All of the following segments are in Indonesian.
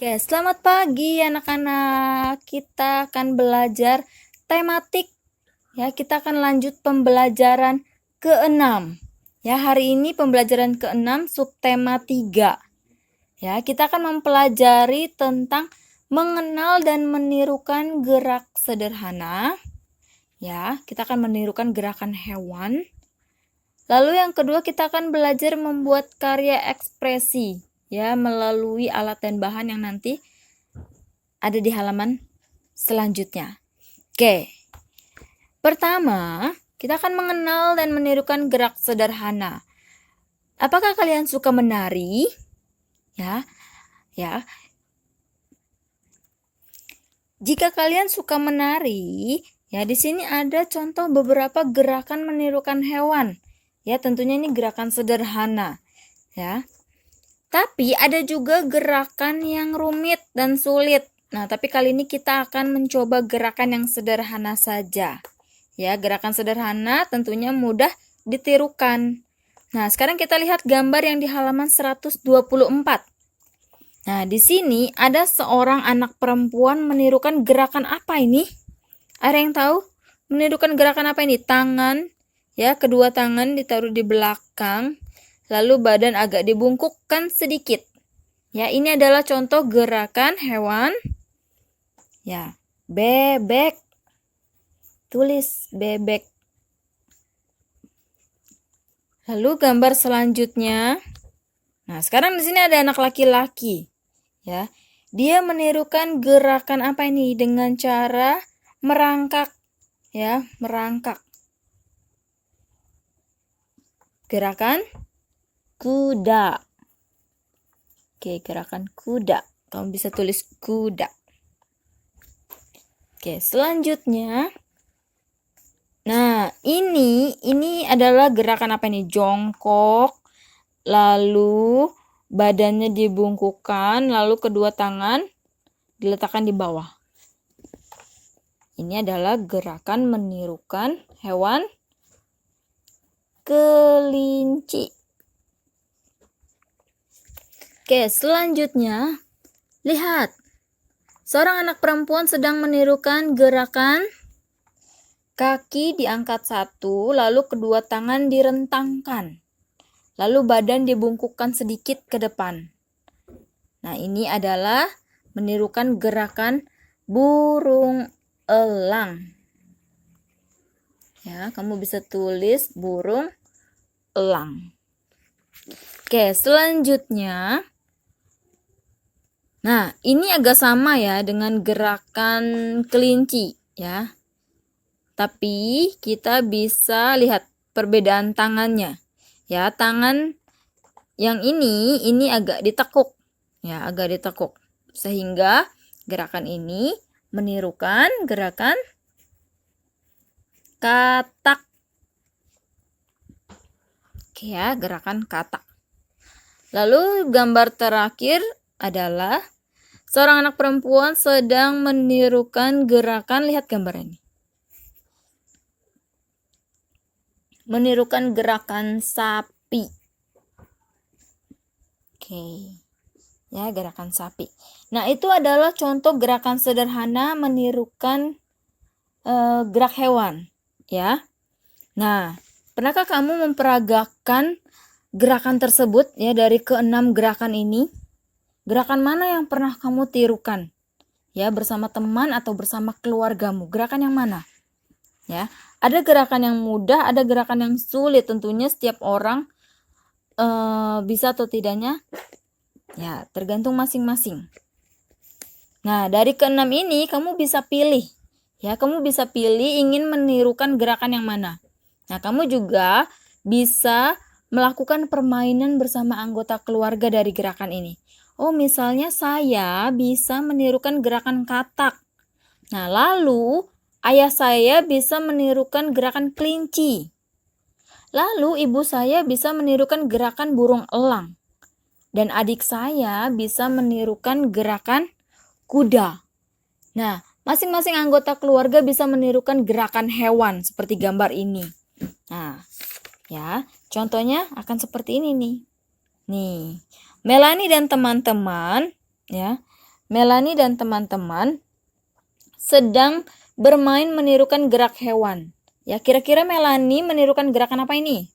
Oke, selamat pagi anak-anak. Kita akan belajar tematik. Ya, kita akan lanjut pembelajaran ke-6. Ya, hari ini pembelajaran ke-6 subtema 3. Ya, kita akan mempelajari tentang mengenal dan menirukan gerak sederhana. Ya, kita akan menirukan gerakan hewan. Lalu yang kedua kita akan belajar membuat karya ekspresi, ya, melalui alat dan bahan yang nanti ada di halaman selanjutnya. Oke. Pertama, kita akan mengenal dan menirukan gerak sederhana. Apakah kalian suka menari? Ya. Jika kalian suka menari, ya di sini ada contoh beberapa gerakan menirukan hewan. Ya, tentunya ini gerakan sederhana, ya. Tapi ada juga gerakan yang rumit dan sulit. Nah, tapi kali ini kita akan mencoba gerakan yang sederhana saja. Ya, gerakan sederhana tentunya mudah ditirukan. Nah, sekarang kita lihat gambar yang di halaman 124. Nah, di sini ada seorang anak perempuan menirukan gerakan apa ini? Ada yang tahu? Menirukan gerakan apa ini? Tangan, ya, kedua tangan ditaruh di belakang, lalu badan agak dibungkukkan sedikit. Ya, ini adalah contoh gerakan hewan. Ya, bebek. Tulis bebek. Lalu gambar selanjutnya. Nah, sekarang di sini ada anak laki-laki. Ya, dia menirukan gerakan apa ini? Dengan cara merangkak. Ya, merangkak. Gerakan kuda. Oke, gerakan kuda. Kamu bisa tulis kuda. Oke, selanjutnya. Nah, ini adalah gerakan apa ini? Jongkok. Lalu badannya dibungkukkan, lalu kedua tangan diletakkan di bawah. Ini adalah gerakan menirukan hewan kelinci. Oke, selanjutnya, lihat. Seorang anak perempuan sedang menirukan gerakan kaki diangkat satu, lalu kedua tangan direntangkan. Lalu badan dibungkukkan sedikit ke depan. Nah, ini adalah menirukan gerakan burung elang. Ya, kamu bisa tulis burung elang. Oke, selanjutnya. Nah, ini agak sama ya dengan gerakan kelinci, ya. Tapi kita bisa lihat perbedaan tangannya. Ya, tangan yang ini agak ditekuk. Ya, agak ditekuk. Sehingga gerakan ini menirukan gerakan katak. Oke ya, gerakan katak. Lalu gambar terakhir adalah seorang anak perempuan sedang menirukan gerakan, lihat gambar ini. Menirukan gerakan sapi. Oke. Ya, gerakan sapi. Nah, itu adalah contoh gerakan sederhana menirukan gerak hewan, ya. Nah, pernahkah kamu memperagakan gerakan tersebut ya dari ke-6 gerakan ini? Gerakan mana yang pernah kamu tirukan? Ya, bersama teman atau bersama keluargamu. Gerakan yang mana? Ya, ada gerakan yang mudah, ada gerakan yang sulit. Tentunya setiap orang bisa atau tidaknya, ya, tergantung masing-masing. Nah, dari ke-6 ini kamu bisa pilih. Ya, kamu bisa pilih ingin menirukan gerakan yang mana. Nah, kamu juga bisa melakukan permainan bersama anggota keluarga dari gerakan ini. Oh, misalnya saya bisa menirukan gerakan katak. Nah, lalu ayah saya bisa menirukan gerakan kelinci. Lalu ibu saya bisa menirukan gerakan burung elang. Dan adik saya bisa menirukan gerakan kuda. Nah, masing-masing anggota keluarga bisa menirukan gerakan hewan seperti gambar ini. Nah, ya, contohnya akan seperti ini nih. Nih, Melanie dan teman-teman ya Melanie dan teman-teman sedang bermain menirukan gerak hewan. Ya, kira-kira Melanie menirukan gerakan apa ini?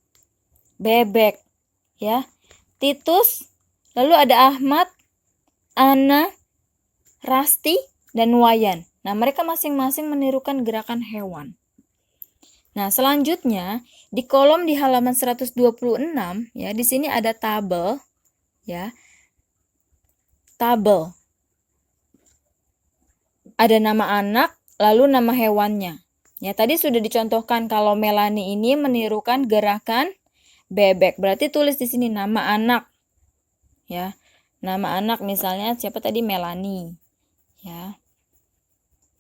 Bebek. Ya. Titus, lalu ada Ahmad, Ana, Rasti, dan Wayan. Nah, mereka masing-masing menirukan gerakan hewan. Nah, selanjutnya di kolom di halaman 126 ya, di sini ada tabel ya. Tabel. Ada nama anak, lalu nama hewannya. Ya, tadi sudah dicontohkan kalau Melanie ini menirukan gerakan bebek. Berarti tulis di sini nama anak. Ya. Nama anak misalnya siapa tadi? Melanie. Ya.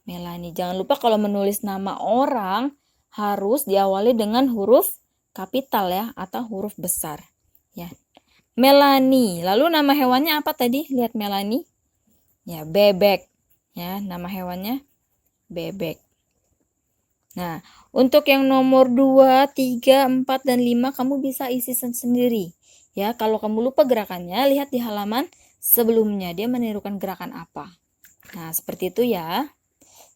Melanie. Jangan lupa kalau menulis nama orang harus diawali dengan huruf kapital ya atau huruf besar. Ya. Melanie. Lalu nama hewannya apa tadi? Lihat Melanie. Ya, bebek. Ya, nama hewannya bebek. Nah, untuk yang nomor 2, 3, 4, dan 5 kamu bisa isi sendiri. Ya, kalau kamu lupa gerakannya, lihat di halaman sebelumnya dia menirukan gerakan apa. Nah, seperti itu ya.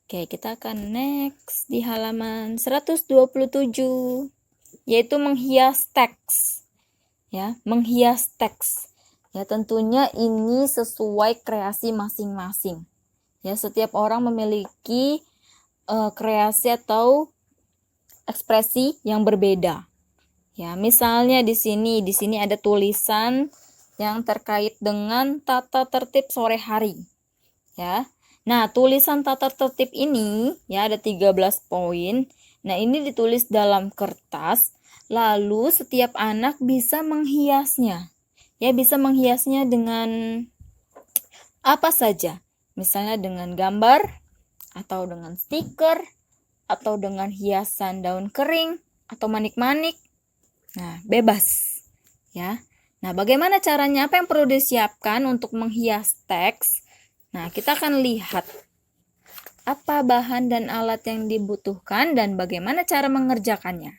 Oke, kita akan next di halaman 127, yaitu menghias teks. Ya, menghias teks. Ya, tentunya ini sesuai kreasi masing-masing. Ya, setiap orang memiliki kreasi atau ekspresi yang berbeda. Ya, misalnya di sini ada tulisan yang terkait dengan tata tertib sore hari. Ya. Nah, tulisan tata tertib ini ya ada 13 poin. Nah, ini ditulis dalam kertas, lalu setiap anak bisa menghiasnya. Ya, bisa menghiasnya dengan apa saja. Misalnya dengan gambar, atau dengan stiker, atau dengan hiasan daun kering, atau manik-manik. Nah, bebas. Ya. Nah, bagaimana caranya? Apa yang perlu disiapkan untuk menghias teks? Nah, kita akan lihat apa bahan dan alat yang dibutuhkan dan bagaimana cara mengerjakannya.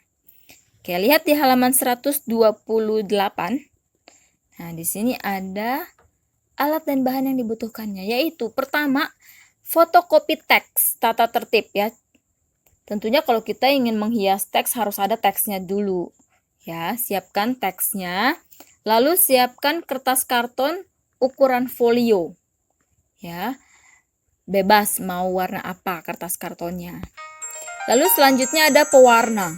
Oke, lihat di halaman 128. Nah, di sini ada alat dan bahan yang dibutuhkannya, yaitu pertama, fotokopi teks tata tertib ya. Tentunya kalau kita ingin menghias teks harus ada teksnya dulu. Ya, siapkan teksnya. Lalu siapkan kertas karton ukuran folio. Ya. Bebas mau warna apa kertas kartonnya. Lalu selanjutnya ada pewarna.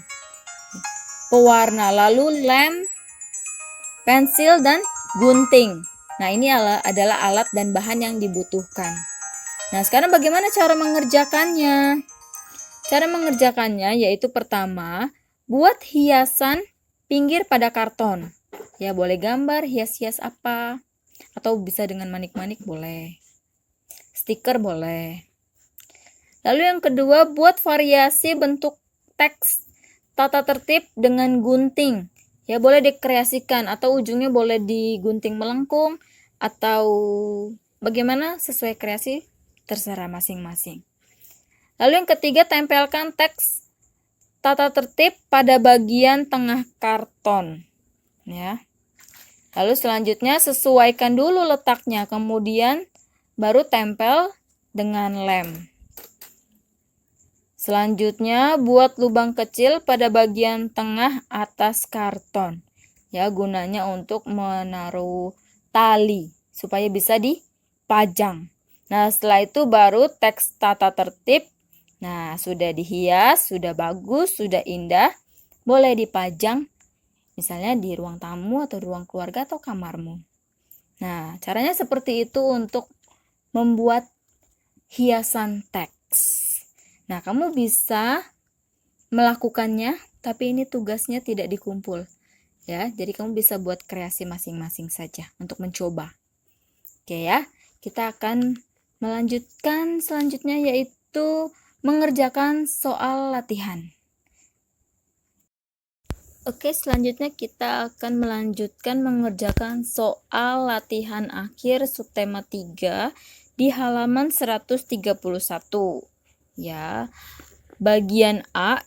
Pewarna, lalu lem, pensil dan gunting. Nah, ini adalah alat dan bahan yang dibutuhkan. Nah, sekarang bagaimana cara mengerjakannya? Cara mengerjakannya yaitu pertama, buat hiasan pinggir pada karton. Ya, boleh gambar, hias-hias apa. Atau bisa dengan manik-manik boleh. Stiker boleh. Lalu yang kedua, buat variasi bentuk teks tata tertib dengan gunting. Ya, boleh dikreasikan atau ujungnya boleh digunting melengkung atau bagaimana sesuai kreasi terserah masing-masing. Lalu yang ketiga, tempelkan teks tata tertib pada bagian tengah karton. Ya. Lalu selanjutnya sesuaikan dulu letaknya, kemudian baru tempel dengan lem. Selanjutnya buat lubang kecil pada bagian tengah atas karton. Ya, gunanya untuk menaruh tali supaya bisa dipajang. Nah, setelah itu baru teks tata tertib. Nah, sudah dihias, sudah bagus, sudah indah. Boleh dipajang misalnya di ruang tamu atau ruang keluarga atau kamarmu. Nah, caranya seperti itu untuk membuat hiasan teks. Nah, kamu bisa melakukannya, tapi ini tugasnya tidak dikumpul. Ya, jadi kamu bisa buat kreasi masing-masing saja untuk mencoba. Oke ya, kita akan melanjutkan selanjutnya yaitu mengerjakan soal latihan. Oke, selanjutnya kita akan melanjutkan mengerjakan soal latihan akhir subtema 3 di halaman 131. Ya, bagian A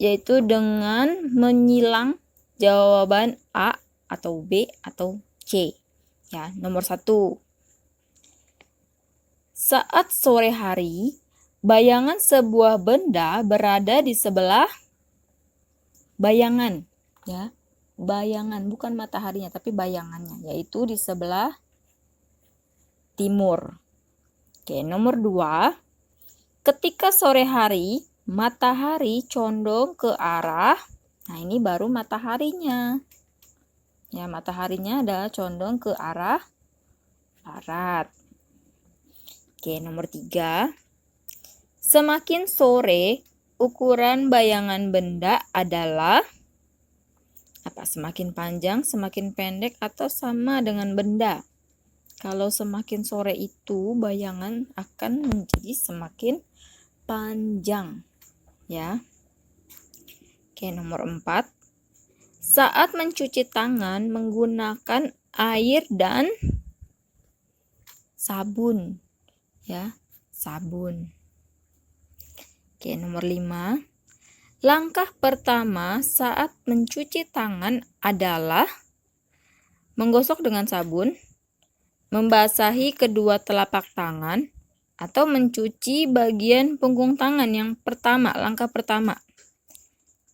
yaitu dengan menyilang jawaban A atau B atau C. Ya, nomor 1. Saat sore hari, bayangan sebuah benda berada di sebelah bayangan, ya. Bayangan, bukan mataharinya, tapi bayangannya, yaitu di sebelah timur. Oke, nomor 2. Ketika sore hari, matahari condong ke arah, nah ini baru mataharinya. Ya, mataharinya adalah condong ke arah barat. Oke, nomor 3. Semakin sore, ukuran bayangan benda adalah apa? Semakin panjang, semakin pendek, atau sama dengan benda? Kalau semakin sore itu bayangan akan menjadi semakin panjang, ya. Oke, nomor 4. Saat mencuci tangan menggunakan air dan sabun, ya, sabun. Oke, nomor 5. Langkah pertama saat mencuci tangan adalah menggosok dengan sabun, membasahi kedua telapak tangan, atau mencuci bagian punggung tangan yang pertama, langkah pertama.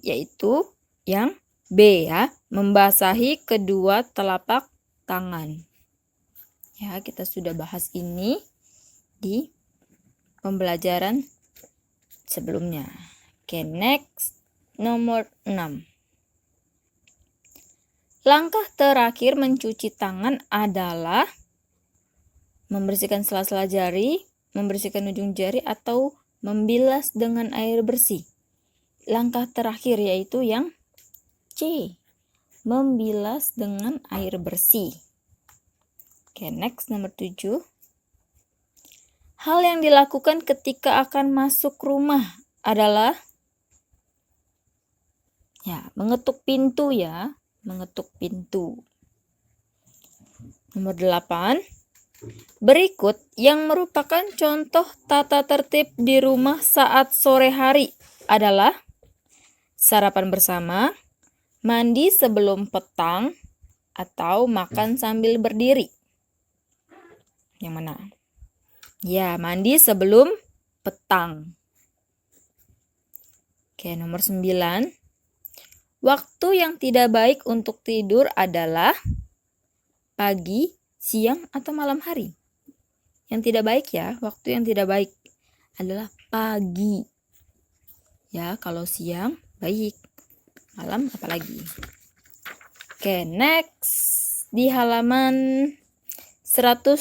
Yaitu yang B, ya, membasahi kedua telapak tangan. Ya, kita sudah bahas ini di pembelajaran sebelumnya. Oke, next, nomor 6. Langkah terakhir mencuci tangan adalah membersihkan sela-sela jari, membersihkan ujung jari, atau membilas dengan air bersih. Langkah terakhir yaitu yang C, membilas dengan air bersih. Oke, next, nomor 7. Hal yang dilakukan ketika akan masuk rumah adalah mengetuk pintu, ya, mengetuk pintu. Nomor 8. Berikut yang merupakan contoh tata tertib di rumah saat sore hari adalah sarapan bersama, mandi sebelum petang, atau makan sambil berdiri. Yang mana? Ya, mandi sebelum petang. Oke, nomor 9. Waktu yang tidak baik untuk tidur adalah pagi, siang, atau malam hari. Yang tidak baik, ya, waktu yang tidak baik adalah pagi. Ya, kalau siang baik, malam apalagi. Oke, next di halaman 132.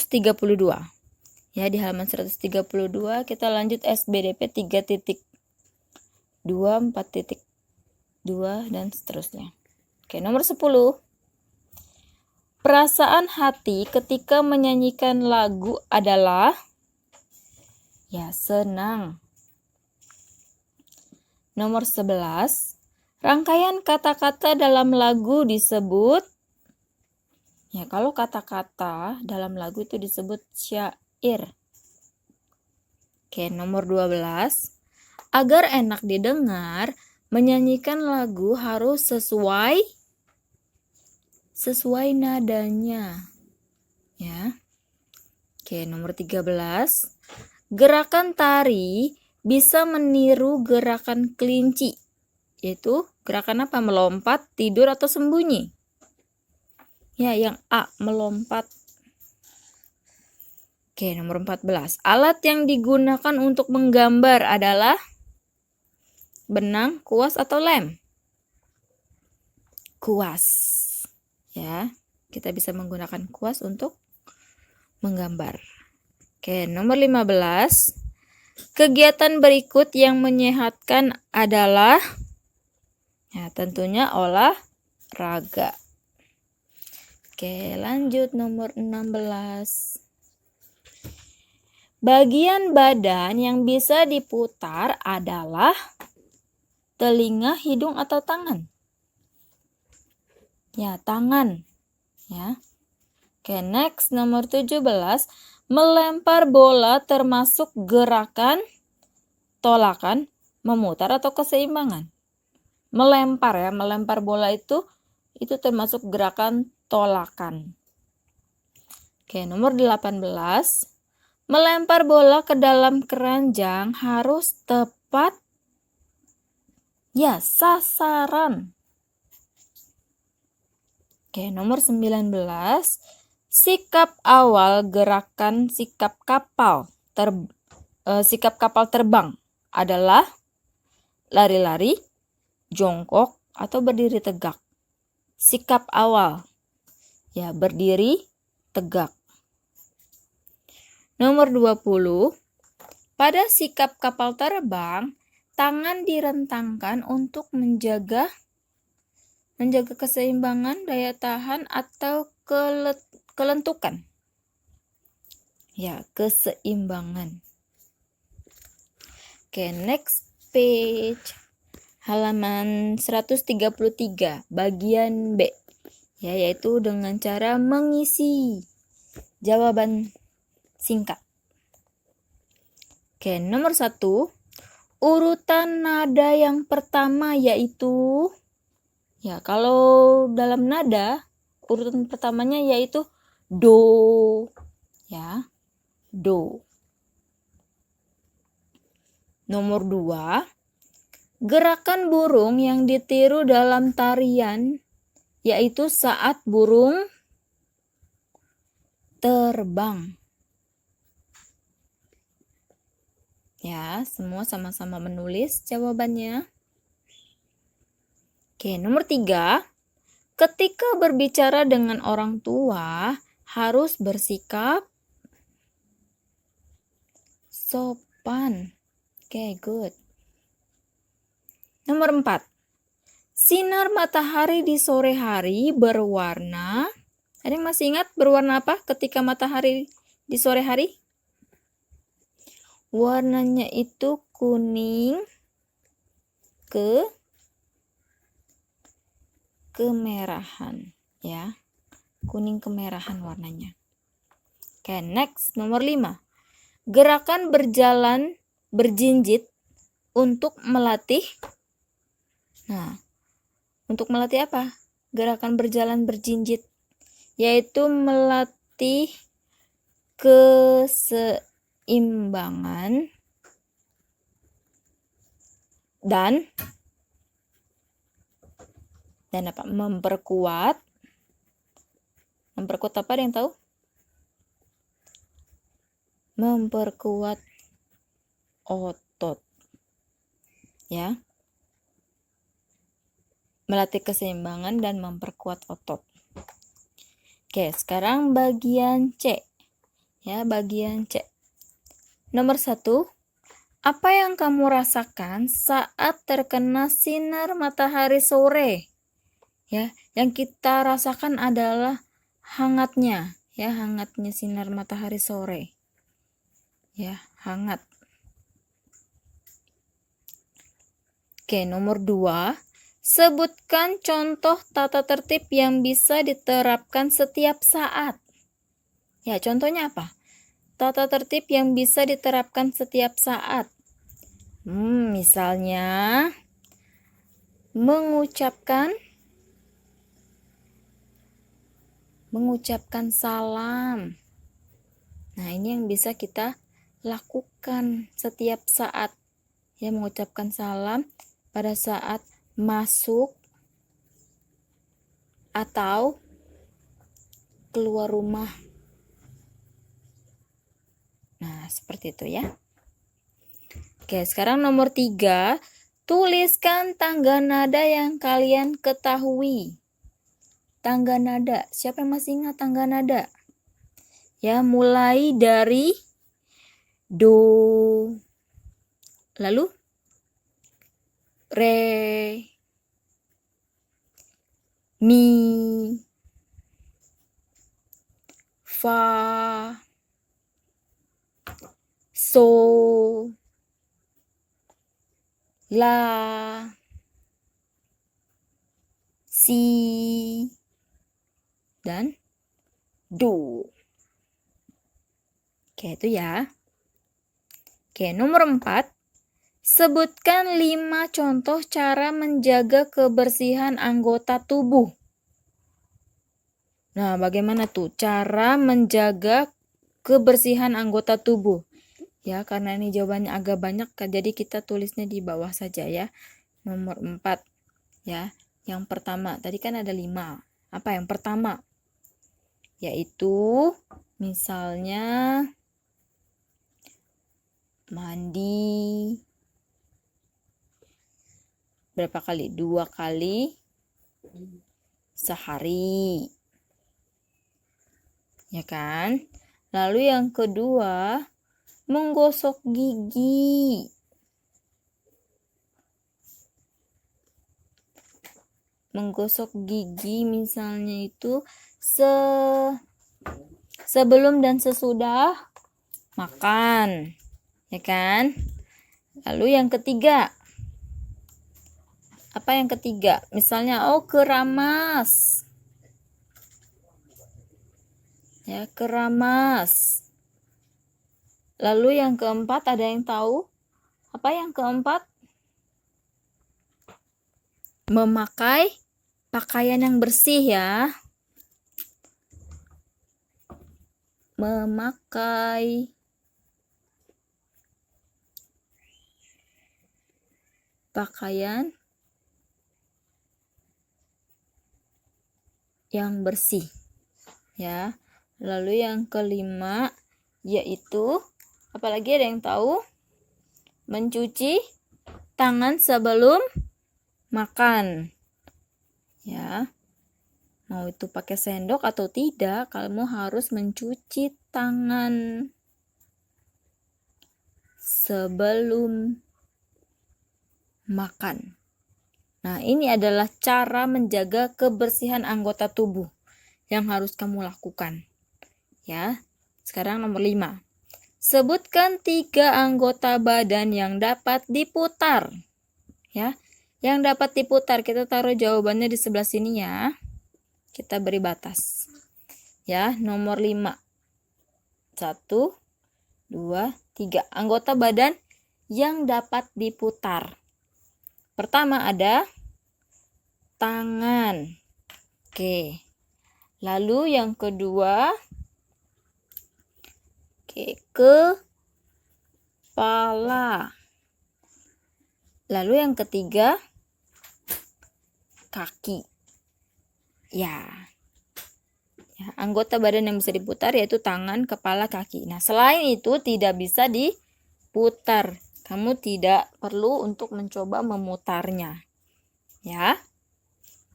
Ya, di halaman 132 kita lanjut SBDP 3.2, 4.2, dan seterusnya. Oke, nomor 10. Perasaan hati ketika menyanyikan lagu adalah senang. Nomor 11. Rangkaian kata-kata dalam lagu disebut, kalau kata-kata dalam lagu itu disebut syair. Oke, nomor 12. Agar enak didengar, menyanyikan lagu harus sesuai nadanya, ya. Oke, nomor 13. Gerakan tari bisa meniru gerakan kelinci, yaitu gerakan apa? Melompat, tidur, atau sembunyi. Ya, yang A, melompat. Oke, nomor 14. Alat yang digunakan untuk menggambar adalah benang, kuas, atau lem? Kuas. Ya, kita bisa menggunakan kuas untuk menggambar. Oke, nomor 15. Kegiatan berikut yang menyehatkan adalah tentunya olahraga. Oke, lanjut nomor 16. Bagian badan yang bisa diputar adalah telinga, hidung, atau tangan? Ya, tangan. Ya. Oke, next nomor 17. Melempar bola termasuk gerakan tolakan, memutar, atau keseimbangan? Melempar, ya, melempar bola itu termasuk gerakan tolakan. Oke, nomor 18. Melempar bola ke dalam keranjang harus tepat sasaran. Oke, nomor 19. Sikap awal gerakan sikap kapal terbang adalah lari-lari, jongkok, atau berdiri tegak. Sikap awal, ya, berdiri tegak. Nomor 20. Pada sikap kapal terbang, tangan direntangkan untuk menjaga keseimbangan, daya tahan, atau kelentukan. Ya, keseimbangan. Oke, next page. Halaman 133, bagian B. Ya, yaitu dengan cara mengisi jawaban singkat. Oke, nomor 1. Urutan nada yang pertama yaitu, ya, kalau dalam nada urutan pertamanya yaitu do, ya, do. Nomor 2. Gerakan burung yang ditiru dalam tarian yaitu saat burung terbang. Ya, semua sama-sama menulis jawabannya. Oke, nomor 3. Ketika berbicara dengan orang tua, harus bersikap sopan. Oke, good. Nomor 4. Sinar matahari di sore hari berwarna. Ada yang masih ingat berwarna apa ketika matahari di sore hari? Warnanya itu kuning kemerahan, ya. Kuning kemerahan warnanya. Oke, next, nomor 5. Gerakan berjalan berjinjit untuk melatih. Nah, untuk melatih apa? Gerakan berjalan berjinjit yaitu melatih keseimbangan dan apa? Memperkuat apa, ada yang tahu? Memperkuat otot, ya. Melatih keseimbangan dan memperkuat otot. Oke, sekarang bagian C. Ya, bagian C. Nomor 1. Apa yang kamu rasakan saat terkena sinar matahari sore? Ya, yang kita rasakan adalah hangatnya, ya, hangatnya sinar matahari sore. Ya, hangat. Oke, nomor 2. Sebutkan contoh tata tertib yang bisa diterapkan setiap saat. Ya, contohnya apa? Tata tertib yang bisa diterapkan setiap saat. Misalnya mengucapkan salam. Nah, ini yang bisa kita lakukan setiap saat. Ya, mengucapkan salam pada saat masuk atau keluar rumah. Nah, seperti itu ya. Oke, sekarang nomor 3. Tuliskan tangga nada yang kalian ketahui. Tangga nada. Siapa yang masih ingat tangga nada? Ya, mulai dari do, lalu re, mi, fa, so, la, si, dan do. Oke, itu ya. Oke, nomor 4. Sebutkan 5 contoh cara menjaga kebersihan anggota tubuh. Nah, bagaimana tuh cara menjaga kebersihan anggota tubuh. Ya, karena ini jawabannya agak banyak, jadi kita tulisnya di bawah saja ya. Nomor 4. Ya, yang pertama, tadi kan ada 5. Apa yang pertama? Yaitu misalnya mandi berapa kali? 2 kali sehari. Ya kan? Lalu yang kedua, menggosok gigi. Menggosok gigi misalnya itu sebelum dan sesudah makan. Ya kan? Lalu yang ketiga, apa yang ketiga? Misalnya, keramas. Ya, keramas. Lalu yang keempat, ada yang tahu? Apa yang keempat? Memakai pakaian yang bersih ya. Memakai pakaian yang bersih ya. Lalu yang kelima yaitu, apalagi ada yang tahu? Mencuci tangan sebelum makan ya. Mau itu pakai sendok atau tidak, kamu harus mencuci tangan sebelum makan. Nah, ini adalah cara menjaga kebersihan anggota tubuh yang harus kamu lakukan. Ya. Sekarang nomor 5. Sebutkan 3 anggota badan yang dapat diputar. Ya. Yang dapat diputar, kita taruh jawabannya di sebelah sini ya. Kita beri batas. Ya, nomor 5. 1, 2, 3. Anggota badan yang dapat diputar. Pertama ada tangan. Oke. Lalu yang kedua, kepala. Lalu yang ketiga, kaki. Ya, anggota badan yang bisa diputar yaitu tangan, kepala, kaki. Nah, selain itu tidak bisa diputar. Kamu tidak perlu untuk mencoba memutarnya. Ya.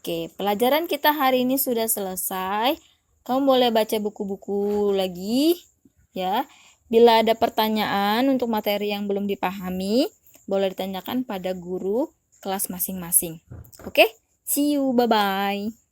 Oke, pelajaran kita hari ini sudah selesai. Kamu boleh baca buku-buku lagi, ya. Bila ada pertanyaan untuk materi yang belum dipahami, boleh ditanyakan pada guru kelas masing-masing. Oke? See you, bye-bye.